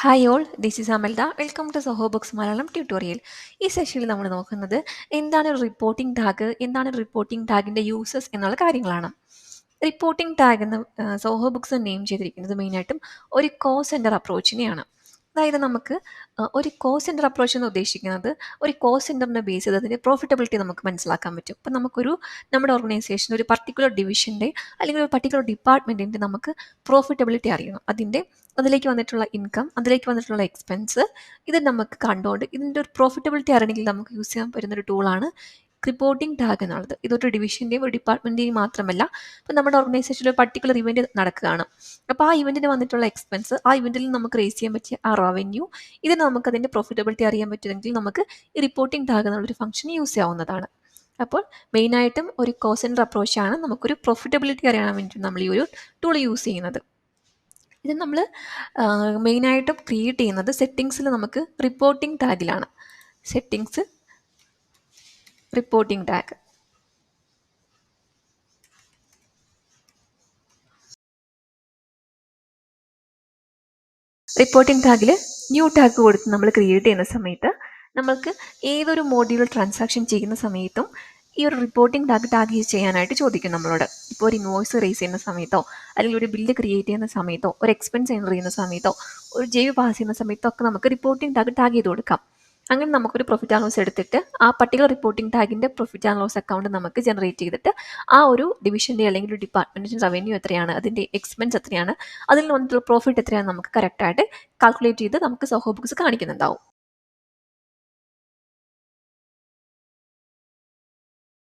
Hi all, this is Amalda. Welcome to Zoho Books Malayalam tutorial. ഈ സെഷനിൽ നമ്മൾ നോക്കുന്നത് എന്താണ് റിപ്പോർട്ടിംഗ് ടാഗ്, എന്താണ് റിപ്പോർട്ടിംഗ് ടാഗിൻ്റെ യൂസസ് എന്നുള്ള കാര്യങ്ങളാണ്. റിപ്പോർട്ടിംഗ് ടാഗ് എന്ന് സോഹോ ബുക്സ് നെയിം ചെയ്തിരിക്കുന്നത് മെയിനായിട്ടും ഒരു കോ സെൻറ്റർ അപ്രോച്ചിനെയാണ്. അതായത് നമുക്ക് ഒരു കോ സെൻറ്റർ അപ്രോച്ച് എന്ന് ഉദ്ദേശിക്കുന്നത് ഒരു കോ സെൻറ്ററിനെ ബേസ് ചെയ്ത് അതിൻ്റെ പ്രോഫിറ്റബിലിറ്റി നമുക്ക് മനസ്സിലാക്കാൻ പറ്റും. ഇപ്പം നമ്മുടെ ഓർഗനൈസേഷൻ ഒരു പർട്ടിക്കുലർ ഡിവിഷൻ്റെ അല്ലെങ്കിൽ ഒരു പർട്ടിക്കുലർ ഡിപ്പാർട്ട്മെൻറ്റിൻ്റെ നമുക്ക് പ്രോഫിറ്റബിലിറ്റി അറിയണം. അതിലേക്ക് വന്നിട്ടുള്ള ഇൻകം, അതിലേക്ക് വന്നിട്ടുള്ള എക്സ്പെൻസ്, ഇത് നമുക്ക് കണ്ടുകൊണ്ട് ഇതിൻ്റെ ഒരു പ്രോഫിറ്റബിലിറ്റി അറിയണമെങ്കിൽ നമുക്ക് യൂസ് ചെയ്യാൻ പറ്റുന്നൊരു ടൂളാണ് റിപ്പോർട്ടിംഗ് ടാഗ് എന്നുള്ളത്. ഇതൊരു ഡിവിഷൻ്റെയും ഒരു ഡിപ്പാർട്ട്മെൻറ്റിൻ്റെയും മാത്രമല്ല, ഇപ്പം നമ്മുടെ ഓർഗനൈസേഷനിൽ ഒരു പർട്ടിക്കുലർ ഇവൻറ്റ് നടക്കുകയാണ്. അപ്പോൾ ആ ഇവൻറ്റിന് വന്നിട്ടുള്ള എക്സ്പെൻസ്, ആ ഇവൻറ്റിൽ നമുക്ക് റേസ് ചെയ്യാൻ പറ്റിയ ആ റവന്യൂ, ഇതിന് നമുക്ക് അതിൻ്റെ പ്രോഫിറ്റബിലിറ്റി അറിയാൻ പറ്റുമെങ്കിൽ നമുക്ക് ഈ റിപ്പോർട്ടിംഗ് ടാഗ് എന്നുള്ളൊരു ഫംഗ്ഷൻ യൂസ് ചെയ്യാവുന്നതാണ്. അപ്പോൾ മെയിനായിട്ടും ഒരു കോ സെൻറ്റർ അപ്രോച്ചാണ് നമുക്കൊരു പ്രോഫിറ്റബിലിറ്റി അറിയാൻ വേണ്ടി നമ്മൾ ഈ ഒരു ടൂൾ യൂസ് ചെയ്യുന്നത്. ഇത് നമ്മൾ മെയിനായിട്ടും ക്രിയേറ്റ് ചെയ്യുന്നത് സെറ്റിങ്സിൽ നമുക്ക് റിപ്പോർട്ടിംഗ് ടാഗിലാണ്. Settings, reporting tag. റിപ്പോർട്ടിംഗ് ടാഗിൽ ന്യൂ ടാഗ് കൊടുത്ത് നമ്മൾ ക്രിയേറ്റ് ചെയ്യുന്ന സമയത്ത് നമ്മൾക്ക് ഏതൊരു മോഡ്യൂൾ ട്രാൻസാക്ഷൻ ചെയ്യുന്ന സമയത്തും ഈ ഒരു റിപ്പോർട്ടിംഗ് ടാഗ് ചെയ്യാനായിട്ട് ചോദിക്കും നമ്മളോട്. ഇപ്പോൾ ഒരു ഇൻവോയ്സ് റേസ് ചെയ്യുന്ന സമയത്തോ, അല്ലെങ്കിൽ ഒരു ബില്ല് ക്രിയേറ്റ് ചെയ്യുന്ന സമയത്തോ, ഒരു എക്സ്പെൻസ് എൻ്റർ ചെയ്യുന്ന സമയത്തോ, ഒരു ജെയ് പാസ് ചെയ്യുന്ന സമയത്തോ ഒക്കെ നമുക്ക് റിപ്പോർട്ടിംഗ് ടാഗ് ചെയ്ത് കൊടുക്കാം. അങ്ങനെ നമുക്കൊരു പ്രോഫിറ്റ് ആൻഡ് ലോസ് എടുത്തിട്ട് ആ പർട്ടിക്കുലർ റിപ്പോർട്ടിംഗ് ടാഗിൻ്റെ പ്രോഫിറ്റ് ആൻഡ് ലോസ് അക്കൗണ്ട് നമുക്ക് ജനറേറ്റ് ചെയ്തിട്ട് ആ ഒരു ഡിവിഷൻ്റെ അല്ലെങ്കിൽ ഒരു ഡിപ്പാർട്ട്മെൻറ്റിൻ്റെ റവന്യൂ എത്രയാണ്, അതിൻ്റെ എക്സ്പെൻസ് എത്രയാണ്, അതിൽ വന്നിട്ടുള്ള പ്രോഫിറ്റ് എത്രയാണ് നമുക്ക് കറക്റ്റായിട്ട് കാൽക്കുലേറ്റ് ചെയ്ത് നമുക്ക് സോഹോ ബുക്സ് കാണിക്കുന്നുണ്ടാവും.